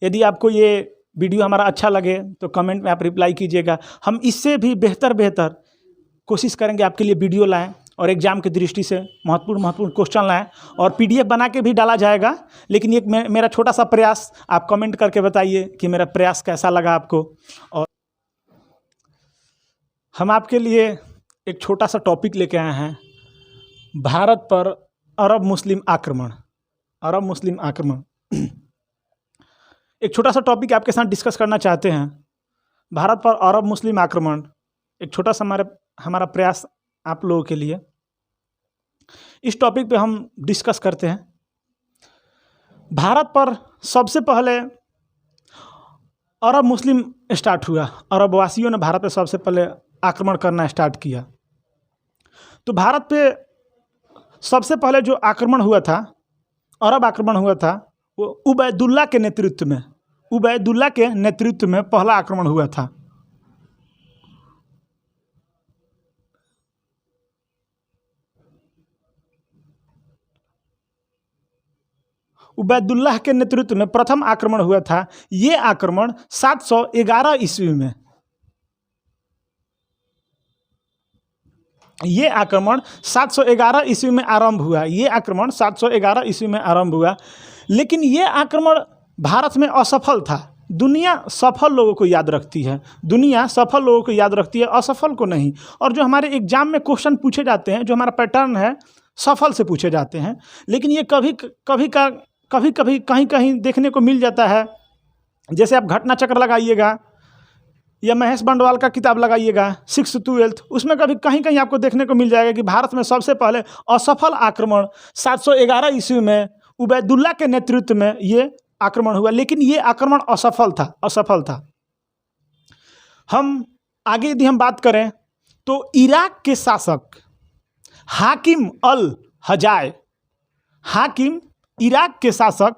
यदि आपको ये वीडियो हमारा अच्छा लगे तो कमेंट में आप रिप्लाई कीजिएगा। हम इससे भी बेहतर कोशिश करेंगे आपके लिए वीडियो लाएं और एग्ज़ाम की दृष्टि से महत्वपूर्ण क्वेश्चन लाएं और PDF बना के भी डाला जाएगा। लेकिन ये मेरा छोटा सा प्रयास, आप कमेंट करके बताइए कि मेरा प्रयास कैसा लगा आपको। और हम आपके लिए एक छोटा सा टॉपिक लेके आए हैं, भारत पर अरब मुस्लिम आक्रमण। एक छोटा सा टॉपिक आपके साथ डिस्कस करना चाहते हैं, भारत पर अरब मुस्लिम आक्रमण। एक छोटा सा हमारा प्रयास आप लोगों के लिए। इस टॉपिक पे हम डिस्कस करते हैं। भारत पर सबसे पहले अरब मुस्लिम स्टार्ट हुआ, अरब वासियों ने भारत पे सबसे पहले आक्रमण करना स्टार्ट किया। तो भारत पे सबसे पहले जो आक्रमण हुआ था, अरब आक्रमण हुआ था, वो उबैदुल्ला के नेतृत्व में पहला आक्रमण हुआ था। उबैदुल्लाह के नेतृत्व में प्रथम आक्रमण हुआ था। ये आक्रमण 711 ईस्वी में, ये आक्रमण 711 ईस्वी में आरंभ हुआ। लेकिन ये आक्रमण भारत में असफल था। दुनिया सफल लोगों को याद रखती है, असफल को नहीं। और जो हमारे एग्जाम में क्वेश्चन पूछे जाते हैं, जो हमारा पैटर्न है, सफल से पूछे जाते हैं। लेकिन ये कभी कहीं देखने को मिल जाता है। जैसे आप घटना चक्र लगाइएगा या महेश बंडवाल का किताब लगाइएगा 6th to 12th, उसमें कहीं आपको देखने को मिल जाएगा कि भारत में सबसे पहले असफल आक्रमण 711 ईस्वी में उबैदुल्ला के नेतृत्व में ये आक्रमण हुआ। लेकिन ये आक्रमण असफल था। हम आगे यदि हम बात करें तो इराक के शासक हाकिम अल हजाज, इराक के शासक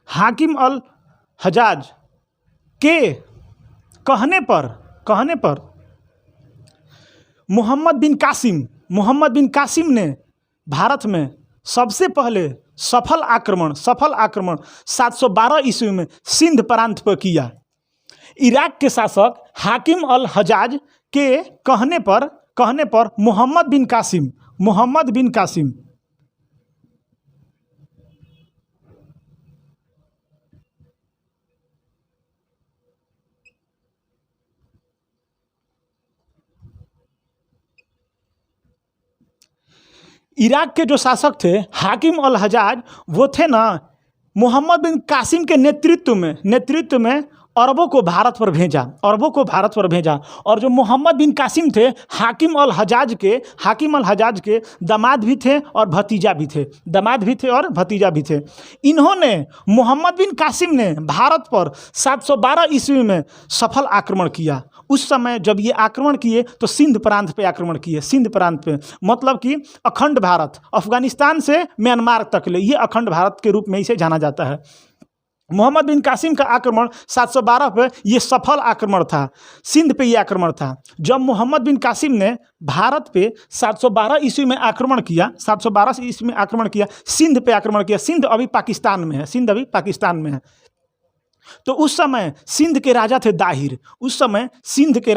हाकिम अल हजाज के कहने पर मोहम्मद बिन कासिम ने भारत में सबसे पहले सफल आक्रमण 712 ईस्वी में सिंध प्रांत पर किया। इराक के शासक हाकिम अल हजाज के कहने पर मोहम्मद बिन कासिम इराक के जो शासक थे हाकिम अल हजाज, वो थे ना मोहम्मद बिन कासिम के नेतृत्व में अरबों को भारत पर भेजा। और जो मोहम्मद बिन कासिम थे हाकिम अल हजाज के दामाद भी थे और भतीजा भी थे। इन्होंने मोहम्मद बिन कासिम ने भारत पर 712 ईस्वी में सफल आक्रमण किया। उस समय जब ये आक्रमण किए तो सिंध प्रांत पे आक्रमण किए। मतलब कि अखंड भारत, अफगानिस्तान से म्यांमार तक ले, ये अखंड भारत के रूप में इसे जाना जाता है। मोहम्मद बिन कासिम का आक्रमण 712 पे ये सफल आक्रमण था। सिंध पे ये आक्रमण था। जब मोहम्मद बिन कासिम ने भारत पे 712 ईस्वी में आक्रमण किया, सिंध पे आक्रमण किया। सिंध अभी पाकिस्तान में है। तो उस समय सिंध के राजा थे दाहिर। सिंध के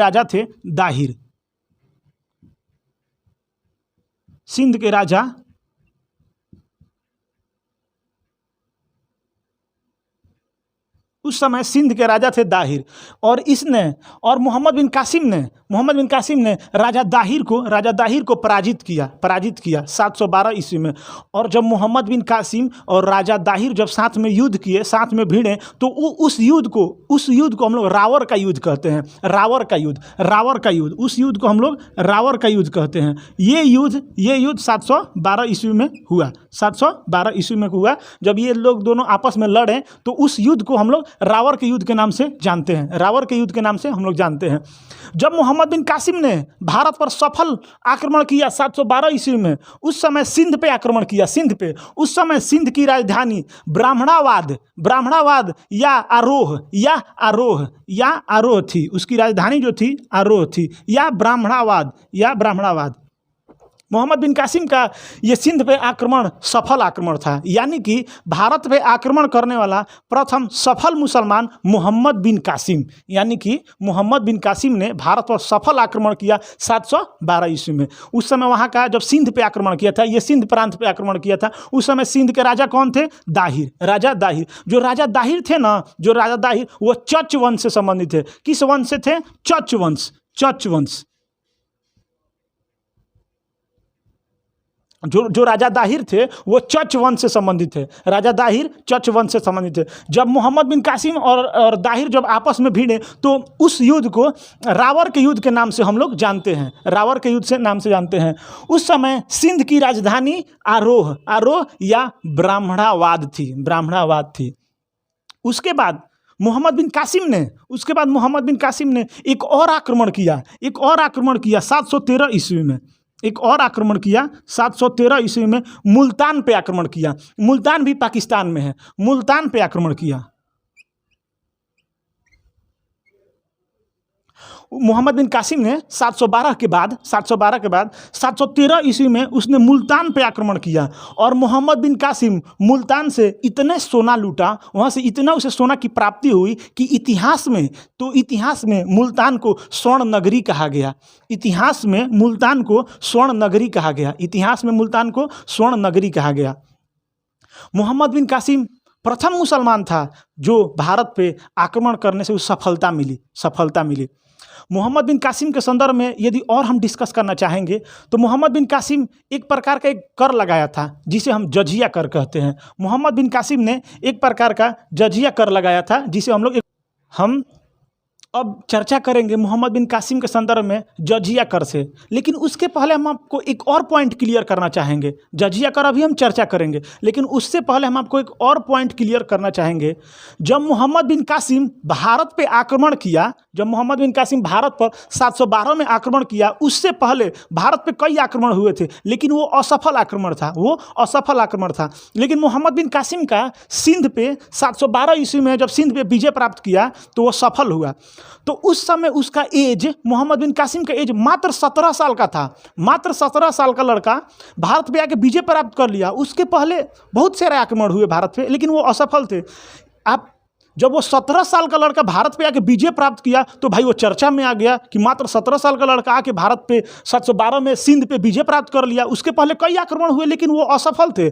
राजा थे दाहिर। और मोहम्मद बिन कासिम ने राजा दाहिर को पराजित किया 712 ईस्वी में। और जब मोहम्मद बिन कासिम और राजा दाहिर जब साथ में युद्ध किए, साथ में भिड़े, तो उस युद्ध को हम लोग रावर का युद्ध कहते हैं। उस युद्ध को हम लोग रावर का युद्ध कहते हैं। ये युद्ध 712 ईस्वी में हुआ। जब ये लोग दोनों आपस में लड़े तो उस युद्ध को हम लोग रावर के युद्ध के नाम से जानते हैं, रावर के युद्ध के नाम से हम लोग जानते हैं। जब मोहम्मद बिन कासिम ने भारत पर सफल आक्रमण किया 712 ईस्वी में, उस समय सिंध पे आक्रमण किया, सिंध पे। उस समय सिंध की राजधानी ब्राह्मणावाद या आरोह थी। उसकी राजधानी जो थी आरोह थी, या ब्राह्मणावाद। मोहम्मद बिन कासिम का ये सिंध पे आक्रमण सफल आक्रमण था, यानी कि भारत पे आक्रमण करने वाला प्रथम सफल मुसलमान मोहम्मद बिन कासिम, यानी कि मोहम्मद बिन कासिम ने भारत पर सफल आक्रमण किया 712 ईस्वी में। उस समय वहाँ का जब सिंध पे आक्रमण किया था, ये सिंध प्रांत पे आक्रमण किया था, उस समय सिंध के राजा कौन थे? राजा दाहिर। जो राजा दाहिर थे ना, वो चच वंश से संबंधित थे। किस वंश से थे? चच वंश। जो राजा दाहिर थे वो चच वंश से संबंधित थे। राजा दाहिर चच वंश से संबंधित थे। जब मोहम्मद बिन कासिम और दाहिर जब आपस में भिड़े तो उस युद्ध को रावर के युद्ध के नाम से हम लोग जानते हैं, रावर के युद्ध से नाम से जानते हैं। उस समय सिंध की राजधानी आरोह या ब्राह्मणावाद थी। उसके बाद मोहम्मद बिन कासिम ने एक और आक्रमण किया 713 ईस्वी में। 713 ईस्वी में मुल्तान पे आक्रमण किया। मुल्तान भी पाकिस्तान में है। मुल्तान पे आक्रमण किया। मोहम्मद बिन कासिम ने 712 के बाद 713 ईस्वी में उसने मुल्तान पे आक्रमण किया, और मोहम्मद बिन कासिम मुल्तान से इतने सोना लूटा, वहाँ से इतना उसे सोना की प्राप्ति हुई कि इतिहास में मुल्तान को स्वर्ण नगरी कहा गया। इतिहास में मुल्तान को स्वर्ण नगरी कहा गया। मोहम्मद बिन कासिम प्रथम मुसलमान था जो भारत पे आक्रमण करने से उसे सफलता मिली। मोहम्मद बिन कासिम के संदर्भ में यदि और हम डिस्कस करना चाहेंगे तो मोहम्मद बिन कासिम एक प्रकार का एक कर लगाया था जिसे हम जजिया कर कहते हैं। मोहम्मद बिन कासिम ने एक प्रकार का जजिया कर लगाया था जिसे हम अब चर्चा करेंगे मोहम्मद बिन कासिम के संदर्भ में जजिया कर से। लेकिन उसके पहले हम आपको एक और पॉइंट क्लियर करना चाहेंगे। जजिया कर अभी हम चर्चा करेंगे, लेकिन उससे पहले हम आपको एक और पॉइंट क्लियर करना चाहेंगे। जब मोहम्मद बिन कासिम भारत पे आक्रमण किया, जब मोहम्मद बिन कासिम भारत पर 712 में आक्रमण किया, उससे पहले भारत पे कई आक्रमण हुए थे, लेकिन वो असफल आक्रमण था। लेकिन मोहम्मद बिन कासिम का सिंध पे 712 ईस्वी में जब सिंध पे विजय प्राप्त किया तो वो सफल हुआ। तो उस समय उसका एज, मोहम्मद बिन कासिम का एज मात्र 17 साल का था। मात्र 17 साल का लड़का भारत पे आके विजय प्राप्त कर लिया। उसके पहले बहुत सारे आक्रमण हुए भारत पे, लेकिन वो असफल थे। जब वो 17 साल का लड़का भारत पे आके विजय प्राप्त किया तो भाई वो चर्चा में आ गया कि मात्र 17 साल का लड़का आके भारत पे 712 में सिंध पे विजय प्राप्त कर लिया। उसके पहले कई आक्रमण हुए लेकिन वो असफल थे।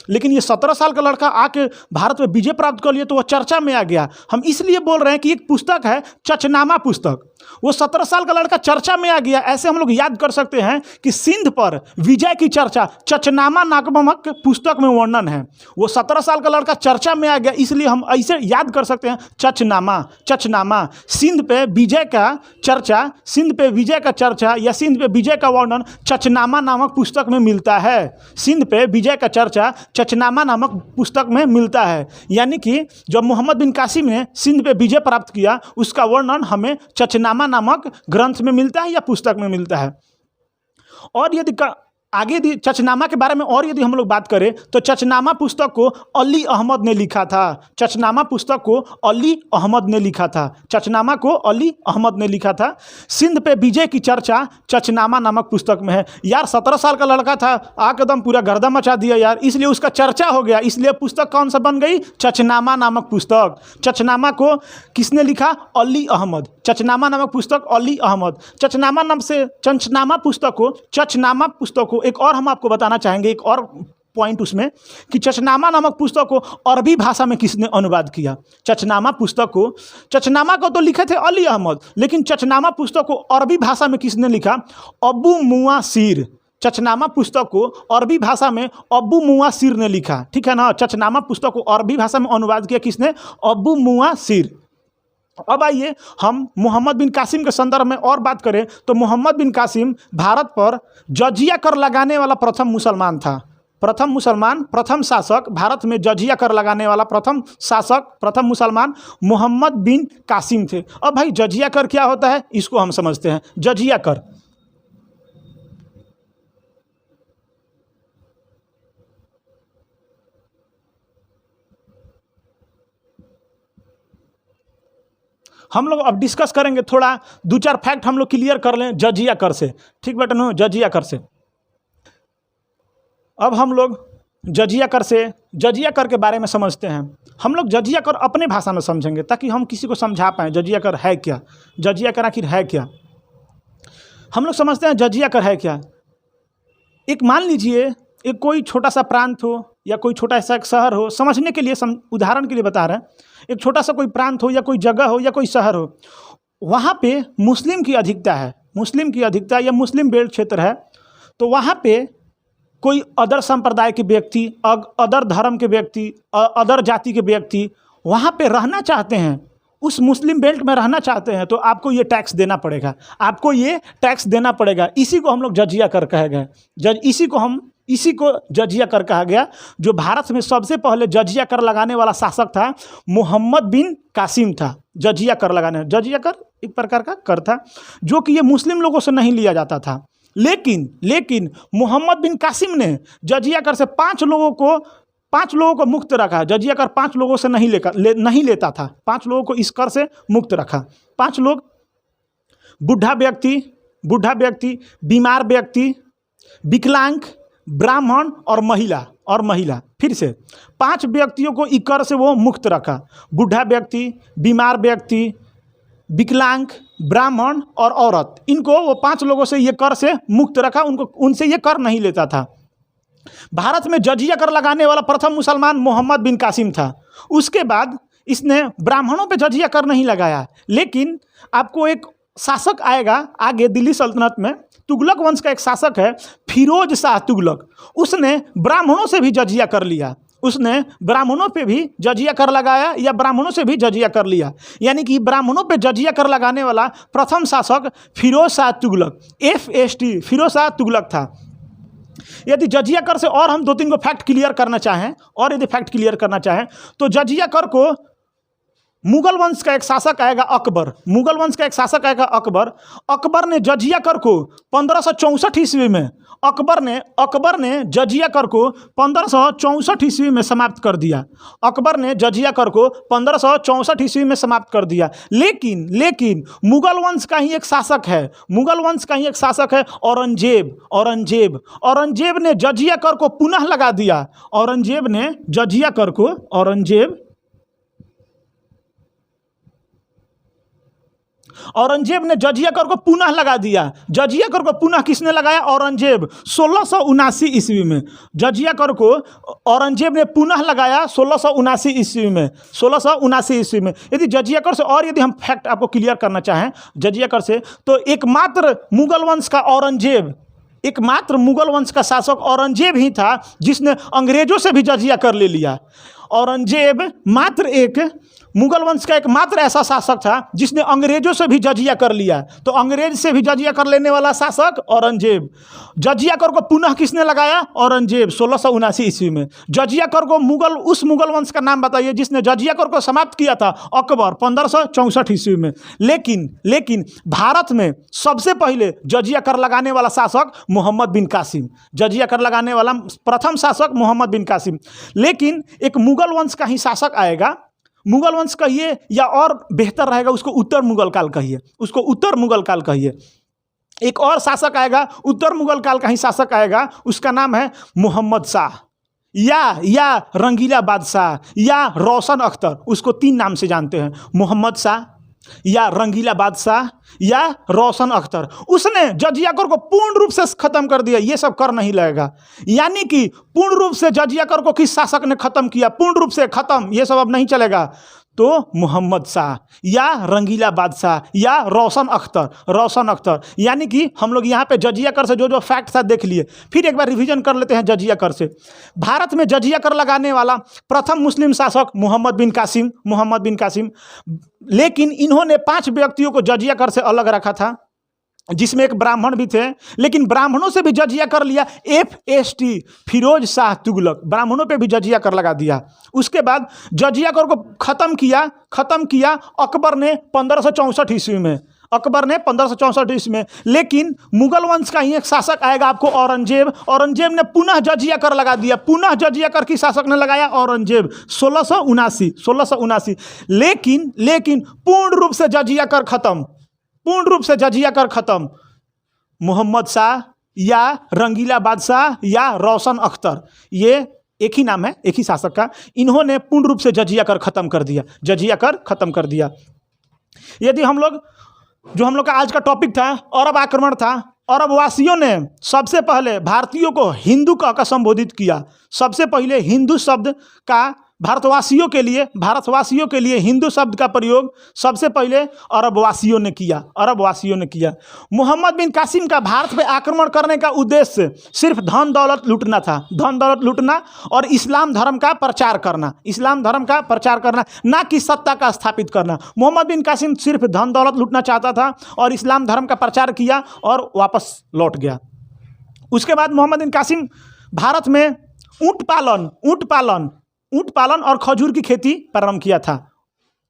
लेकिन ये 17 साल का लड़का आके भारत पे विजय प्राप्त कर लिया तो वो चर्चा में आ गया। हम इसलिए बोल रहे हैं कि एक पुस्तक है चचनामा पुस्तक, वो 17 साल का लड़का चर्चा में आ गया। ऐसे हम लोग याद कर सकते हैं कि सिंध पर विजय की चर्चा चचनामा नामक पुस्तक में वर्णन है। वो 17 साल का लड़का चर्चा में आ गया, इसलिए हम ऐसे याद कर सकते हैं चचनामा। सिंध पे विजय का चर्चा या सिंध पे विजय का वर्णन चचनामा नामक पुस्तक में मिलता है। सिंध पे विजय का चर्चा चचनामा नामक पुस्तक में मिलता है। यानी कि जब मोहम्मद बिन कासिम ने सिंध पे विजय प्राप्त किया उसका वर्णन हमें चचनामा नामक ग्रंथ में मिलता है या पुस्तक में मिलता है। और यदि आगे यदि चचनामा के बारे में और यदि हम लोग बात करें तो चचनामा पुस्तक को अली अहमद ने लिखा था। चचनामा को अली अहमद ने लिखा था। सिंध पे विजय की चर्चा चचनामा नामक पुस्तक में है। यार 17 साल का लड़का था, एकदम पूरा गर्दा मचा दिया यार, इसलिए उसका चर्चा हो गया, इसलिए पुस्तक कौन सा बन गई? चचनामा नामक पुस्तक। चचनामा को किसने लिखा? अली अहमद। चचनामा नामक पुस्तक अली अहमद। चचनामा पुस्तक को एक और हम आपको बताना चाहेंगे, एक और पॉइंट उसमें कि चचनामा नामक पुस्तक को अरबी भाषा में किसने अनुवाद किया? चचनामा को तो लिखे थे अली अहमद, लेकिन चचनामा पुस्तक को अरबी भाषा में किसने लिखा? अबू मुआसिर। चचनामा पुस्तक को अरबी भाषा में अबू मुआसिर ने लिखा, ठीक है ना। चचनामा पुस्तक को अरबी भाषा में अनुवाद किया किसने? अबू मुआसिर। अब आइए हम मोहम्मद बिन कासिम के संदर्भ में और बात करें तो मोहम्मद बिन कासिम भारत पर जजिया कर लगाने वाला प्रथम मुसलमान था। प्रथम मुसलमान, प्रथम शासक, भारत में जजिया कर लगाने वाला प्रथम शासक, प्रथम मुसलमान मोहम्मद बिन कासिम थे। अब भाई जजिया कर क्या होता है इसको हम समझते हैं। जजिया कर हम लोग अब डिस्कस करेंगे, थोड़ा दो चार फैक्ट हम लोग क्लियर कर लें जजिया कर से। ठीक बेटा नो, जजिया कर से अब हम लोग जजिया कर से जजिया कर के बारे में समझते हैं। हम लोग जजिया कर अपने भाषा में समझेंगे ताकि हम किसी को समझा पाएँ जजिया कर है क्या, जजिया कर आखिर है क्या। हम लोग समझते हैं जजिया कर है क्या। एक मान लीजिए एक कोई छोटा सा प्रांत हो या कोई छोटा सा एक शहर हो, समझने के लिए उदाहरण के लिए बता रहे हैं, एक छोटा सा कोई प्रांत हो या कोई जगह हो या कोई शहर हो, वहाँ पे मुस्लिम की अधिकता है, मुस्लिम की अधिकता या मुस्लिम बेल्ट क्षेत्र है, तो वहाँ पे कोई अदर संप्रदाय के व्यक्ति, अदर धर्म के व्यक्ति, अदर जाति के व्यक्ति वहाँ पे रहना चाहते हैं, उस मुस्लिम बेल्ट में रहना चाहते हैं, तो आपको ये टैक्स देना पड़ेगा, आपको ये टैक्स देना पड़ेगा। इसी को हम लोग जजिया कर कहा गया। इसी को जजिया कर कहा गया। जो भारत में सबसे पहले जजिया कर लगाने वाला शासक था मोहम्मद बिन कासिम था। जजिया कर जजिया कर एक प्रकार का कर था जो कि ये मुस्लिम लोगों से नहीं लिया जाता था। लेकिन मोहम्मद बिन कासिम ने जजिया कर से पाँच लोगों को मुक्त रखा। जजिया कर 5 लोगों से नहीं लेता था, 5 लोगों को इस कर से मुक्त रखा। 5 लोग, बूढ़ा व्यक्ति, बीमार व्यक्ति, विकलांग, ब्राह्मण और महिला। फिर से 5 व्यक्तियों को इस कर से वो मुक्त रखा। बूढ़ा व्यक्ति, बीमार व्यक्ति, विकलांग, ब्राह्मण और औरत, इनको वो 5 लोगों से ये कर से मुक्त रखा, उनसे ये कर नहीं लेता था। भारत में जजिया कर लगाने वाला प्रथम मुसलमान मोहम्मद बिन कासिम था। उसके बाद इसने ब्राह्मणों पे जजिया कर नहीं लगाया। लेकिन आपको एक शासक आएगा आगे दिल्ली सल्तनत में, तुगलक वंश का एक शासक है फिरोज शाह तुगलक, उसने ब्राह्मणों से भी जजिया कर लिया। उसने ब्राह्मणों पे भी जजिया कर लगाया या ब्राह्मणों से भी जजिया कर लिया। यानी कि ब्राह्मणों पे जजिया कर लगाने वाला प्रथम शासक फिरोज शाह तुगलक, FST फिरोज शाह तुगलक था। यदि जजिया कर से और हम 2-3 को फैक्ट क्लियर करना चाहें तो जजिया कर को मुगल वंश का एक शासक आएगा अकबर। अकबर ने जजिया कर को 1564 ईस्वी में अकबर ने जजिया कर को 1564 ईस्वी में समाप्त कर दिया। अकबर ने जजिया कर को 1564 ईस्वी में समाप्त कर दिया। लेकिन मुगल वंश का ही एक शासक है औरंगजेब ने जजिया कर को पुनः लगा दिया। औरंगजेब ने जजिया कर को पुनः लगा दिया। जजिया कर को पुनः किसने लगाया? औरंगजेब। 1679 ईस्वी में जजिया कर को औरंगजेब ने पुनः लगाया 1679 ईस्वी में। यदि जजिया कर से और यदि हम फैक्ट आपको क्लियर करना चाहें जजिया कर से, तो एकमात्र मुगल वंश का शासक औरंगजेब ही था जिसने अंग्रेजों से भी जजिया कर ले लिया। औरंगजेब मुगल वंश का एकमात्र ऐसा शासक था जिसने अंग्रेजों से भी जजिया कर लिया। तो अंग्रेज से भी जजिया कर लेने वाला शासक औरंगजेब। जजिया कर को पुनः किसने लगाया? औरंगजेब 1679 ईस्वी में। जजिया कर को उस मुगल वंश का नाम बताइए जिसने जजिया कर को समाप्त किया था? अकबर 1564 ईस्वी में। लेकिन भारत में सबसे पहले जजिया कर लगाने वाला शासक मोहम्मद बिन कासिम, जजिया कर लगाने वाला प्रथम शासक मोहम्मद बिन कासिम। लेकिन एक मुगल वंश का ही शासक आएगा, मुगल वंश कहिए या और बेहतर रहेगा उसको उत्तर मुगल काल कहिए। एक और शासक आएगा उत्तर मुगल काल का ही शासक आएगा, उसका नाम है मोहम्मद शाह या रंगीला बादशाह या रोशन अख्तर। उसको 3 नाम से जानते हैं, मोहम्मद शाह या रंगीला बादशाह या रोशन अख्तर। उसने जजिया कर को पूर्ण रूप से खत्म कर दिया, ये सब कर नहीं लगेगा। यानी कि पूर्ण रूप से जजिया कर को किस शासक ने खत्म किया? पूर्ण रूप से खत्म, ये सब अब नहीं चलेगा। तो मोहम्मद शाह या रंगीला बादशाह या रोशन अख्तर। यानी कि हम लोग यहाँ पे जजिया कर से जो फैक्ट था देख लिए, फिर एक बार रिवीजन कर लेते हैं जजिया कर से। भारत में जजिया कर लगाने वाला प्रथम मुस्लिम शासक मोहम्मद बिन कासिम। लेकिन इन्होंने 5 व्यक्तियों को जजिया कर से अलग रखा था। जिसमें एक ब्राह्मण भी थे, लेकिन ब्राह्मणों से भी जजिया कर लिया। FST फिरोज शाह तुगलक, ब्राह्मणों पे भी जजिया कर लगा दिया। उसके बाद जजिया कर को ख़त्म किया अकबर ने 1564 ईस्वी में, अकबर ने 1564 ईस्वी में। लेकिन मुगल वंश का ही एक शासक आएगा आपको, औरंगजेब ने पुनः जजिया कर लगा दिया। पुनः जजिया कर की शासक ने लगाया औरंगजेब 1679। लेकिन पूर्ण रूप से जजिया कर खत्म, पूर्ण रूप से जजिया कर खत्म मोहम्मद शाह या रंगीला बादशाह या रोशन अख्तर, ये एक ही नाम है, एक ही शासक का। इन्होंने पूर्ण रूप से जजिया कर खत्म कर दिया, जजिया कर खत्म कर दिया। यदि हम लोग का आज का टॉपिक था अरब आक्रमण था, अरब वासियों ने सबसे पहले भारतीयों को हिंदू कहकर संबोधित किया। सबसे पहले हिंदू शब्द का भारतवासियों के लिए हिंदू शब्द का प्रयोग सबसे पहले अरबवासियों ने किया। मोहम्मद बिन कासिम का भारत पे आक्रमण करने का उद्देश्य सिर्फ धन दौलत लूटना था, धन दौलत लूटना और इस्लाम धर्म का प्रचार करना, ना कि सत्ता का स्थापित करना। मोहम्मद बिन कासिम सिर्फ धन दौलत लूटना चाहता था और इस्लाम धर्म का प्रचार किया और वापस लौट गया। उसके बाद मोहम्मद बिन कासिम भारत में ऊंट पालन और खजूर की खेती प्रारंभ किया था।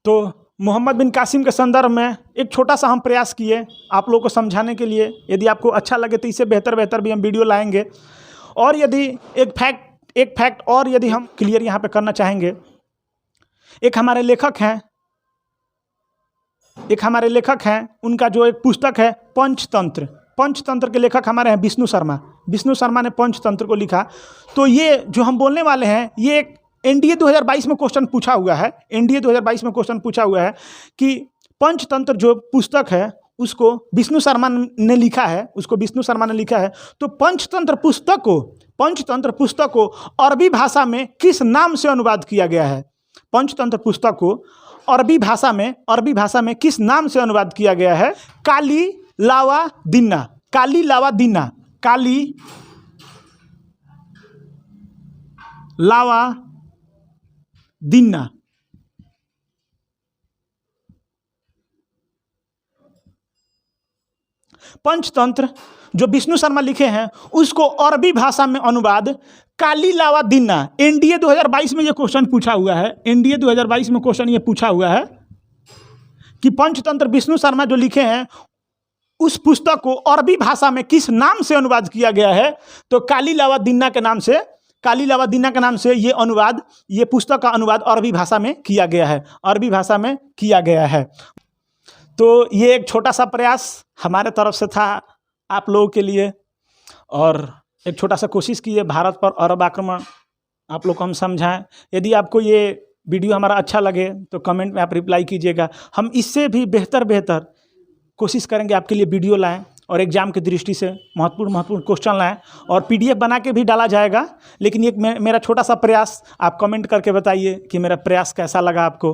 तो मोहम्मद बिन कासिम के संदर्भ में एक छोटा सा हम प्रयास किए आप लोगों को समझाने के लिए। यदि आपको अच्छा लगे तो इससे बेहतर भी हम वीडियो लाएंगे। और यदि एक फैक्ट और यदि हम क्लियर यहाँ पे करना चाहेंगे, एक हमारे लेखक हैं, उनका जो एक पुस्तक है पंचतंत्र के लेखक हमारे हैं विष्णु शर्मा ने पंचतंत्र को लिखा। तो ये जो हम बोलने वाले हैं ये एक NDA 2022 में क्वेश्चन पूछा हुआ है कि पंचतंत्र जो पुस्तक है उसको विष्णु शर्मा ने लिखा है। तो पंचतंत्र पुस्तक को अरबी भाषा में किस नाम से अनुवाद किया गया है? पंचतंत्र पुस्तक को अरबी भाषा में किस नाम से अनुवाद किया गया है? काली लावा दिन्ना। पंचतंत्र जो विष्णु शर्मा लिखे हैं उसको अरबी भाषा में अनुवाद काली लावा दिन्ना। NDA 2022 में ये क्वेश्चन पूछा हुआ है कि पंचतंत्र विष्णु शर्मा जो लिखे हैं उस पुस्तक को अरबी भाषा में किस नाम से अनुवाद किया गया है? तो काली लावा दिन्ना के नाम से ये पुस्तक का अनुवाद अरबी भाषा में किया गया है। तो ये एक छोटा सा प्रयास हमारे तरफ से था आप लोगों के लिए, और एक छोटा सा कोशिश की है भारत पर अरब आक्रमण आप लोग को हम समझाएं। यदि आपको ये वीडियो हमारा अच्छा लगे तो कमेंट में आप रिप्लाई कीजिएगा। हम इससे भी बेहतर कोशिश करेंगे आपके लिए वीडियो लाएं और एग्जाम की दृष्टि से महत्वपूर्ण क्वेश्चन लाएं, और PDF बना के भी डाला जाएगा। लेकिन ये मेरा छोटा सा प्रयास, आप कमेंट करके बताइए कि मेरा प्रयास कैसा लगा आपको।